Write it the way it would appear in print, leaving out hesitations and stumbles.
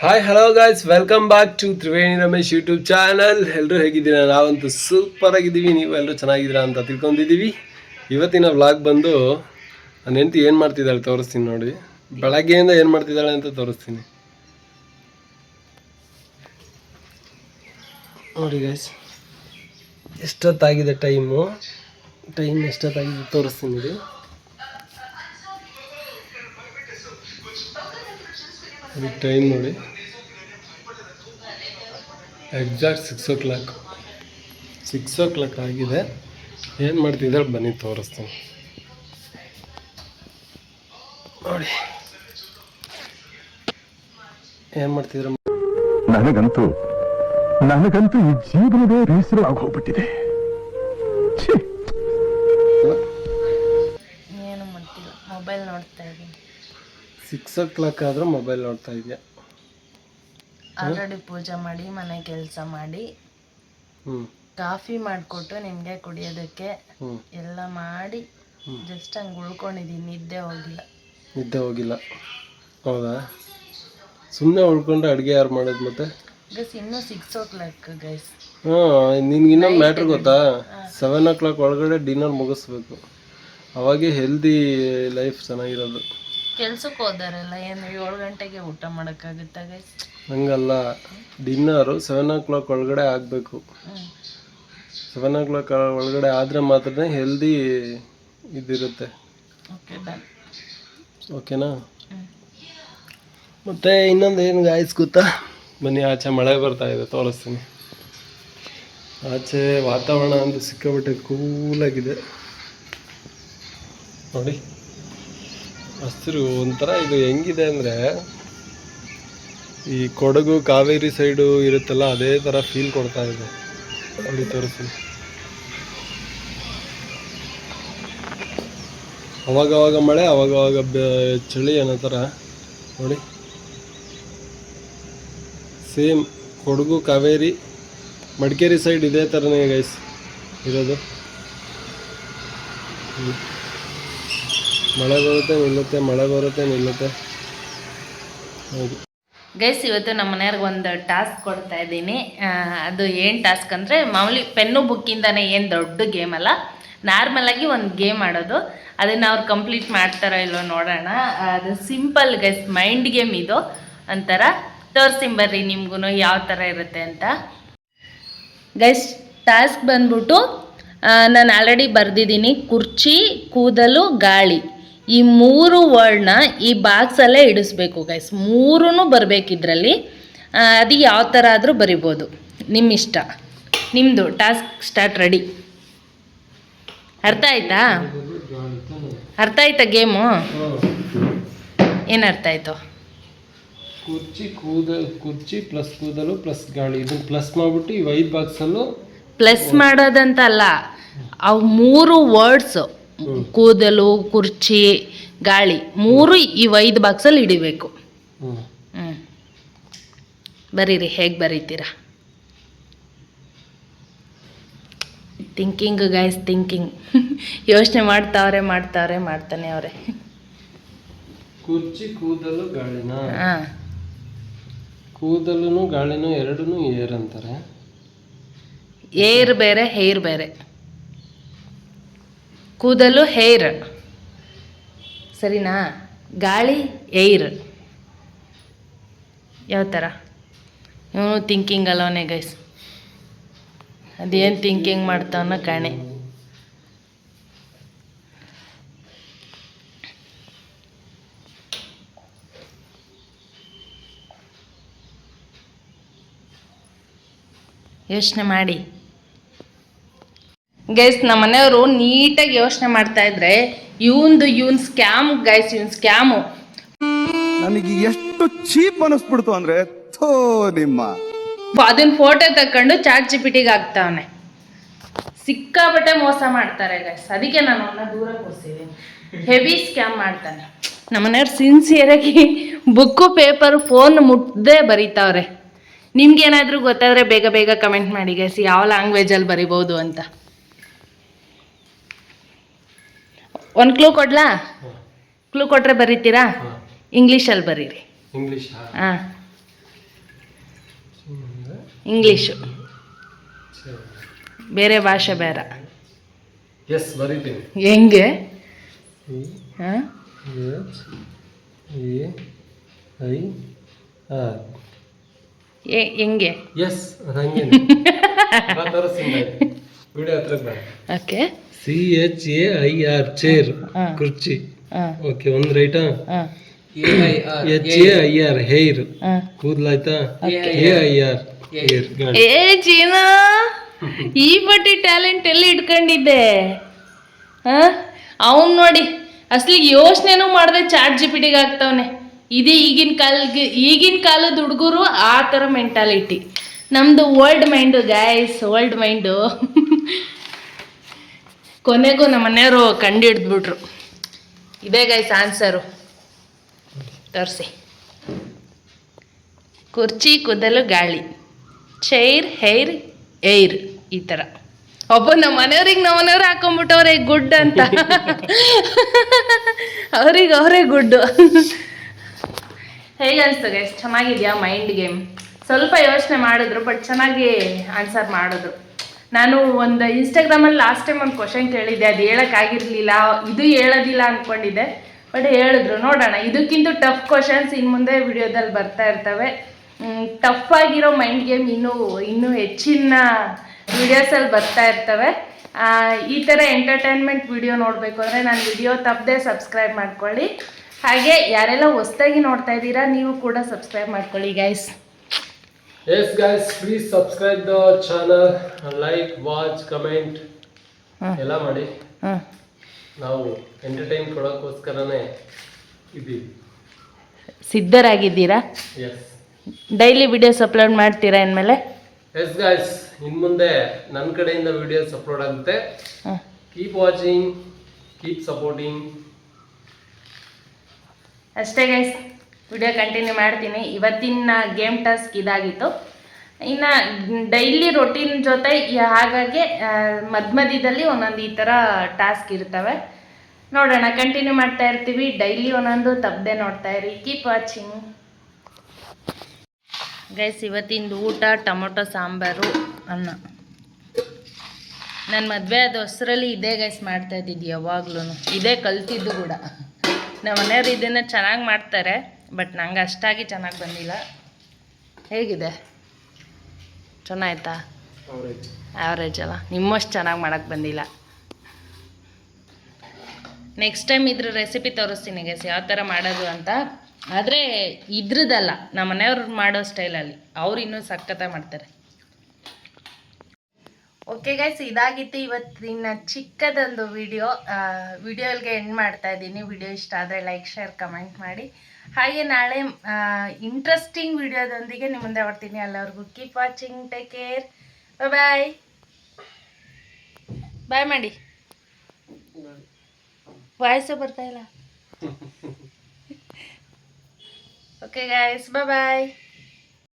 Hi hello guys, welcome back to Triveni Ramesh YouTube channel. ಎಲ್ಲರೂ ಹೇಗಿದ್ದೀರಾ? ನಾವಂತೂ ಸೂಪರ್ ಆಗಿದ್ದೀವಿ. ನೀವು ಎಲ್ಲರೂ ಚೆನ್ನಾಗಿದ್ದೀರಾ ಅಂತ ತಿಳ್ಕೊಂಡಿದ್ದೀವಿ. ಇವತ್ತಿನ ವ್ಲಾಗ್ ಬಂದು ನನ್ನ ಹೆಂಡತಿ ಏನು ಮಾಡ್ತಿದ್ದಾಳೆ ತೋರಿಸ್ತೀನಿ ನೋಡಿ. ಬೆಳಗ್ಗೆಯಿಂದ ಏನು ಮಾಡ್ತಿದ್ದಾಳೆ ಅಂತ ತೋರಿಸ್ತೀನಿ ನೋಡಿ ಗೈಸ್. ಎಷ್ಟೊತ್ತಾಗಿದೆ ಟೈಮ್ ಎಷ್ಟೊತ್ತಾಗಿದೆ ತೋರಿಸ್ತೀನಿ ನೋಡಿ. ಟೈಮ್ ನೋಡಿ, ಎಕ್ಸಾಕ್ಟ್ 6 o'clock ಆಗಿದೆ. ಏನು ಮಾಡ್ತಿದ್ದಾಳೆ ಬನ್ನಿ ತೋರಿಸ್ತೀನಿ ನೋಡಿ. ಏನು ಮಾಡ್ತಿದ್ರು? ನನಗಂತೂ ಈ ಜೀವನವೇ ಬೇಸರ ಆಗೋಗ್ಬಿಟ್ಟಿದೆ. ಏನು ಮಾಡ್ತಿಲ್ಲ, ಮೊಬೈಲ್ ನೋಡ್ತಾ ಇದ್ದೀನಿ. 6 o'clock ಆದರೂ ಮೊಬೈಲ್ ನೋಡ್ತಾ ಇದೆಯಾ? ಆಲ್ರೆಡಿ ಪೂಜೆ ಮಾಡಿ ಮನೆ ಕೆಲಸ ಮಾಡಿ ಕಾಫಿ ಮಾಡಿಕೊಟ್ಟು ನಿಮಗೆ ಕುಡಿಯೋದಕ್ಕೆ ಎಲ್ಲ ಮಾಡಿ ಜಸ್ಟ್ ಹಂಗೆ ಉಳ್ಕೊಂಡಿದ್ದೀನಿ. ನಿದ್ದೆ ಹೋಗಿಲ್ಲ. ಹೌದಾ? ಸುಮ್ಮನೆ ಉಳ್ಕೊಂಡ್ರೆ ಅಡುಗೆ ಯಾರು ಮಾಡೋದು ಮತ್ತೆ? ಗೈಸ್ ಇನ್ನೂ 6 o'clock ಗೈಸ್. ನಿನ್ಗೆ ಇನ್ನೊಂದು ಮ್ಯಾಟ್ರ್ ಗೊತ್ತಾ? 7 o'clock ಒಳಗಡೆ ಡಿನ್ನರ್ ಮುಗಿಸ್ಬೇಕು. ಅವಾಗೇ ಹೆಲ್ದಿ ಲೈಫ್ ಚೆನ್ನಾಗಿರೋದು. ಕೆಲ್ಸಕ್ಕೆ ಹೋದಾರಲ್ಲ ಏನು 7 ಗಂಟೆಗೆ ಊಟ ಮಾಡೋಕ್ಕಾಗುತ್ತಾ ಗೈಸ್? ಹಂಗಲ್ಲ, ಡಿನ್ನರು 7 o'clock ಒಳಗಡೆ ಆಗಬೇಕು. 7 o'clock ಒಳಗಡೆ ಆದರೆ ಮಾತ್ರ ಹೆಲ್ದಿ ಇದಿರುತ್ತೆ. Okay done. ಓಕೆನಾ? ಮತ್ತು ಇನ್ನೊಂದು ಏನು ಗಾಯ್ಸ್ ಗೊತ್ತಾ? ಬನ್ನಿ, ಆಚೆ ಮಳೆ ಬರ್ತಾ ಇದೆ, ತೋರಿಸ್ತೀನಿ. ಆಚೆ ವಾತಾವರಣ ಅಂತೂ ಸಿಕ್ಕಾಬಿಟ್ಟೆ ಕೂಲಾಗಿದೆ ನೋಡಿ. ಹಸಿರು ಒಂಥರ ಇದು ಹೆಂಗಿದೆ ಅಂದರೆ, ಈ ಕೊಡಗು ಕಾವೇರಿ ಸೈಡು ಇರುತ್ತಲ್ಲ, ಅದೇ ಥರ ಫೀಲ್ ಕೊಡ್ತಾ ಇದೆ ನೋಡಿ. ತೋರಿಸ್ತೀನಿ. ಅವಾಗವಾಗ ಮಳೆ, ಅವಾಗವಾಗ ಚಳಿ ಅನ್ನೋ ಥರ ನೋಡಿ. ಸೇಮ್ ಕೊಡಗು ಕಾವೇರಿ ಮಡಿಕೇರಿ ಸೈಡ್ ಇದೇ ಥರನೇ ಗೈಸ್ ಇರೋದು. ಮಳೆ ಬರುತ್ತೆ ನಿಲ್ಲುತ್ತೆ, ಮಳೆ ಬರುತ್ತೆ ನಿಲ್ಲುತ್ತೆ. ಹೌದು ಗೈಸ್, ಇವತ್ತು ನಮ್ಮ ಮನೆಯವ್ರಿಗೆ ಒಂದು ಟಾಸ್ಕ್ ಕೊಡ್ತಾ ಇದ್ದೀನಿ. ಅದು ಏನು ಟಾಸ್ಕ್ ಅಂದರೆ, ಮಾಮೂಲಿ ಪೆನ್ನು ಬುಕ್ಕಿಂದನೇ, ಏನು ದೊಡ್ಡ ಗೇಮ್ ಅಲ್ಲ, ನಾರ್ಮಲಾಗಿ ಒಂದು ಗೇಮ್ ಆಡೋದು. ಅದನ್ನು ಅವ್ರು ಕಂಪ್ಲೀಟ್ ಮಾಡ್ತಾರೋ ಇಲ್ಲೋ ನೋಡೋಣ. ಅದು ಸಿಂಪಲ್ ಗೈಸ್, ಮೈಂಡ್ ಗೇಮ್ ಇದು. ಒಂಥರ ತೋರಿಸ್ತೀನಿ ಬರ್ರಿ ನಿಮ್ಗೂ ಯಾವ ಥರ ಇರುತ್ತೆ ಅಂತ. ಗೈಸ್, ಟಾಸ್ಕ್ ಬಂದ್ಬಿಟ್ಟು ನಾನು ಆಲ್ರೆಡಿ ಬರೆದಿದ್ದೀನಿ. ಕುರ್ಚಿ, ಕೂದಲು, ಗಾಳಿ, ಈ 3 ವರ್ಡ್ನ ಈ ಬಾಕ್ಸಲ್ಲೇ ಇಡಿಸ್ಬೇಕು ಗೈಸ್. 3 ಬರಬೇಕಿದ್ರಲ್ಲಿ. ಅದು ಯಾವ ಥರ ಆದರೂ ಬರಿಬೋದು, ನಿಮ್ಮ ಇಷ್ಟ. ನಿಮ್ಮದು ಟಾಸ್ಕ್ ಸ್ಟಾರ್ಟ್. ರೆಡಿ? ಅರ್ಥ ಆಯ್ತಾ ಗೇಮು? ಏನು ಅರ್ಥ ಆಯಿತು? ಕುರ್ಚಿ ಪ್ಲಸ್ ಕೂದಲು ಪ್ಲಸ್ ಗಾಳಿ, ಇದನ್ನು ಪ್ಲಸ್ ಮಾಡಿಬಿಟ್ಟು ಈ 5 ಬಾಕ್ಸಲ್ಲೂ ಪ್ಲಸ್ ಮಾಡೋದಂತ ಅಲ್ಲ, ಅವು 3 ವರ್ಡ್ಸು, ಕೂದಲು, ಕುರ್ಚಿ, ಗಾಳಿ, 3 ಈ 5 ಬಾಕ್ಸಲ್ಲಿ ಹಿಡಿಬೇಕು. ಬರೀರಿ, ಹೇಗೆ ಬರೀತೀರಾ? Thinking guys, thinking. ಯೋಚನೆ ಮಾಡ್ತಾನೆ ಅವರೇ. ಕುರ್ಚಿ, ಕೂದಲು, ಗಾಳಿನ? ಕೂದಲು ಗಾಳಿನೂ ಎರಡೂ ಏರ್ ಅಂತಾರೆ. ಏರ್ ಬೇರೆ, ಹೇರ್ ಬೇರೆ. ಕೂದಲು ಹೇರ್, ಸರಿನಾ? ಗಾಳಿ ಏರ್. ಯಾವ ಥರ? ಇವನು ಥಿಂಕಿಂಗ್ ಅಲ್ಲವನೇ ಗೈಸ್. ಅದೇನು ಥಿಂಕಿಂಗ್ ಮಾಡ್ತಾವನ ಕಾಣೆ. ಯೋಚನೆ ಮಾಡಿ ಗೈಸ್. ನಮ್ಮ ಮನೆಯವರು ನೀಟಾಗಿ ಯೋಚನೆ ಮಾಡ್ತಾ ಇದ್ರೆ, ಇವನ್ ಸ್ಕ್ಯಾಮ್ ಗೈಸ್, ಇವನ್ ಸ್ಕ್ಯಾಮು. ನನಗೆ ಎಷ್ಟು ಚೀಪ್ ಅನಿಸ್ಬಿಡ್ತು ಅಂದ್ರೆ, ನಿಮ್ಮ ಅದನ್ನ ಫೋಟೋ ತಕೊಂಡು ಚಾಟ್ ಜಿಪಿಟಿಗೆ ಹಾಕ್ತಾವನೆ. ಸಿಕ್ಕಾಪಟ್ಟೆ ಮೋಸ ಮಾಡ್ತಾರೆ ಗೈಸ್. ಅದಕ್ಕೆ ನಾನು ಅವನ್ನ ದೂರ ಕೂರಿಸಿದ್ದೀನಿ. ಹೆವಿ ಸ್ಕ್ಯಾಮ್ ಮಾಡ್ತಾನೆ. ನಮ್ಮ ಮನೆಯವ್ರು ಸಿನ್ಸಿಯರಾಗಿ ಬುಕ್ಕು, ಪೇಪರು, ಫೋನ್ ಮುಟ್ಟದೆ ಬರೀತಾವ್ರೆ. ನಿಮ್ಗೇನಾದರೂ ಗೊತ್ತಾದರೆ ಬೇಗ ಕಮೆಂಟ್ ಮಾಡಿ ಗೈಸ್, ಯಾವ ಲ್ಯಾಂಗ್ವೇಜಲ್ಲಿ ಬರಿಬೋದು ಅಂತ. ಒಂದು ಕ್ಲೂ ಕೊಡ್ಲಾ? ಕ್ಲೂ ಕೊಟ್ಟರೆ ಬರೀತೀರಾ? ಇಂಗ್ಲೀಷಲ್ಲಿ ಬರೀರಿ. ಇಂಗ್ಲೀಷ್? ಹಾಂ. ಇಂಗ್ಲೀಷು, ಬೇರೆ ಭಾಷೆ ಬೇರೆ. ಎಸ್ ಬರೀತೀನಿ. ಹೆಂಗೆ? HAIR ಹೆಂಗೆ? ಎಸ್ ಹಂಗೇನೆ ವಿಡಿಯೋ ಹತ್ರ ಬೇಡ. ಓಕೆ. CHAIR ಚೇರ್ ಕುರ್ಚಿ. ಓಕೆ ಒಂದು ರೈಟಾ? HAIR ಹೇರ್ ಕೂದಲಾಯ್ತಾ? AIR air. ಏ ಚೀನಾ, ಈ ಬಟ್ಟಿ ಟ್ಯಾಲೆಂಟ್ ಎಲ್ಲಿ ಇಟ್ಕೊಂಡಿದ್ದೆ? ಅವನು ನೋಡಿ ಅಸಲಿ ಯೋಚನೆನೂ ಮಾಡಿದೆ ಚಾಟ್ GPT ಗೆ ಆಗ್ತವನೆ. ಇದು ಈಗಿನ ಕಾಲದ ಹುಡುಗರು ಆ ಥರ ಮೆಂಟಾಲಿಟಿ. ನಮ್ಮದು old mind guys, old mind. ಕೊನೆಗೂ ನಮ್ಮ ಮನೆಯವರು ಕಂಡು ಹಿಡಿದ್ಬಿಟ್ರು. ಇದೇ ಗೈಸ್ ಆನ್ಸರು. ತೋರಿಸಿ. ಕುರ್ಚಿ, ಕೂದಲು, ಗಾಳಿ. Chair, hair, air. ಈ ಥರ ಒಬ್ಬ ನಮ್ಮ ಮನೆಯವ್ರು ಹಾಕೊಂಡ್ಬಿಟ್ಟವ್ರೆ ಗುಡ್ ಅಂತ. ಅವ್ರಿಗೆ ಅವರೇ ಗುಡ್ಡು. ಹೇಗೆ ಅನಿಸ್ತು ಗೈಸ್? ಚೆನ್ನಾಗಿದೆಯಾ ಮೈಂಡ್ ಗೇಮ್? ಸ್ವಲ್ಪ ಯೋಚನೆ ಮಾಡಿದ್ರು ಬಟ್ ಚೆನ್ನಾಗಿ ಆನ್ಸರ್ ಮಾಡಿದ್ರು. ನಾನು ಒಂದು ಇನ್ಸ್ಟಾಗ್ರಾಮಲ್ಲಿ ಲಾಸ್ಟ್ ಟೈಮ್ ಒಂದು ಕ್ವಶನ್ ಕೇಳಿದ್ದೆ, ಅದು ಹೇಳೋಕ್ಕಾಗಿರಲಿಲ್ಲ, ಇದು ಹೇಳೋದಿಲ್ಲ ಅಂದ್ಕೊಂಡಿದ್ದೆ, ಬಟ್ ಹೇಳಿದ್ರು. ನೋಡೋಣ, ಇದಕ್ಕಿಂತ ಟಫ್ ಕ್ವಶನ್ಸ್ ಇನ್ನು ಮುಂದೆ ವಿಡಿಯೋದಲ್ಲಿ ಬರ್ತಾ ಇರ್ತವೆ. ಟಫ್ ಆಗಿರೋ ಮೈಂಡ್ ಗೇಮ್ ಇನ್ನೂ ಹೆಚ್ಚಿನ ವಿಡಿಯೋಸಲ್ಲಿ ಬರ್ತಾ ಇರ್ತವೆ. ಈ ಥರ ಎಂಟರ್ಟೈನ್ಮೆಂಟ್ ವಿಡಿಯೋ ನೋಡಬೇಕು ಅಂದರೆ ನಾನು ವಿಡಿಯೋ ತಪ್ಪದೆ ಸಬ್ಸ್ಕ್ರೈಬ್ ಮಾಡ್ಕೊಳ್ಳಿ. ಹಾಗೆ ಯಾರೆಲ್ಲ ಹೊಸ್ದಾಗಿ ನೋಡ್ತಾ ಇದ್ದೀರಾ ನೀವು ಕೂಡ ಸಬ್ಸ್ಕ್ರೈಬ್ ಮಾಡ್ಕೊಳ್ಳಿ guys. Yes guys, please subscribe the channel, like, watch, comment ಎಲ್ಲ ಮಾಡಿ. ನಾವು ಎಂಟರ್ಟೈನ್ ಕೊಡೋಕ್ಕೋಸ್ಕರನೇ ಇದ್ದೀವಿ. ಸಿದ್ಧರಾಗಿದ್ದೀರಾ? ಎಸ್. ಡೈಲಿ ವಿಡಿಯೋಸ್ ಅಪ್ಲೋಡ್ ಮಾಡ್ತೀರಾ ಇನ್ಮೇಲೆ? ಎಸ್ ಗೈಸ್, ಇನ್ನು ಮುಂದೆ ನನ್ನ ಕಡೆಯಿಂದ ವಿಡಿಯೋಸ್ ಅಪ್ಲೋಡ್ ಆಗುತ್ತೆ. Keep watching, keep supporting. ಅಷ್ಟೇ ಗೈಸ್, ವಿಡಿಯೋ ಕಂಟಿನ್ಯೂ ಮಾಡ್ತೀನಿ. ಇವತ್ತಿನ ಗೇಮ್ ಟಾಸ್ಕ್ ಇದಾಗಿತ್ತು. ಇನ್ನು ಡೈಲಿ ರೊಟೀನ್ ಜೊತೆ ಹಾಗಾಗಿ ಮಧ್ಯದಲ್ಲಿ ಒಂದೊಂದು ಈ ಥರ ಟಾಸ್ಕ್ ಇರ್ತವೆ. ನೋಡೋಣ, ಕಂಟಿನ್ಯೂ ಮಾಡ್ತಾ ಇರ್ತೀವಿ. ಡೈಲಿ ಒಂದೊಂದು ತಪ್ಪದೆ ನೋಡ್ತಾ ಇರಿ. Keep watching guys. ಇವತ್ತಿಂದು ಊಟ ಟೊಮೊಟೊ ಸಾಂಬಾರು, ಅನ್ನ. ನನ್ನ ಮದುವೆ ಆದ ಹೊಸರಲ್ಲಿ ಇದೇ ಗೈಸ್ ಮಾಡ್ತಾ ಇದ್ದಿದ್ದು. ಯಾವಾಗ್ಲೂ ಇದೇ ಕಲ್ತಿದ್ದು ಕೂಡ. ನಮ್ಮ ಮನೆಯವರು ಇದನ್ನು ಚೆನ್ನಾಗಿ ಮಾಡ್ತಾರೆ, ಬಟ್ ನಂಗೆ ಅಷ್ಟಾಗಿ ಚೆನ್ನಾಗಿ ಬಂದಿಲ್ಲ. ಹೇಗಿದೆ? ಚೆನ್ನಾಯ್ತಾ? ಆವ್ರೇಜ್ ಅಲ್ಲ, ನಿಮ್ಮಷ್ಟು ಚೆನ್ನಾಗಿ ಮಾಡೋಕ್ಕೆ ಬಂದಿಲ್ಲ. ನೆಕ್ಸ್ಟ್ ಟೈಮ್ ಇದ್ರ ರೆಸಿಪಿ ತೋರಿಸ್ತೀನಿ ಗೈಸ್, ಯಾವ ಥರ ಮಾಡೋದು ಅಂತ. ಆದರೆ ಇದ್ರದ್ದಲ್ಲ, ನಮ್ಮ ಮನೆಯವ್ರು ಮಾಡೋ ಸ್ಟೈಲಲ್ಲಿ. ಅವ್ರು ಇನ್ನೂ ಸಖತ್ತಾಗಿ ಮಾಡ್ತಾರೆ. ಓಕೆ ಗೈಸ್, ಇದಾಗಿತ್ತು ಇವತ್ತಿನ ಚಿಕ್ಕದೊಂದು ವಿಡಿಯೋಗೆ ಎಂಡ್ ಮಾಡ್ತಾ ಇದ್ದೀನಿ. ವಿಡಿಯೋ ಇಷ್ಟ ಆದರೆ ಲೈಕ್, ಶೇರ್, ಕಮೆಂಟ್ ಮಾಡಿ. ಹಾಗೆ ನಾಳೆ ಇಂಟ್ರೆಸ್ಟಿಂಗ್ ವಿಡಿಯೋದೊಂದಿಗೆ ನಿಮ್ಮ ಮುಂದೆ ಬರ್ತೀನಿ. ಎಲ್ಲರಿಗೂ ಕೀಪ್ ವಾಚಿಂಗ್, ಟೇಕ್ ಕೇರ್, ಬಾಯ್. ಬಾಯ್ ಮಾಡಿ. ವಾಯ್ಸು ಬರ್ತಾ ಇಲ್ಲ. ಓಕೆ ಗೈಸ್, ಬಾಯ್.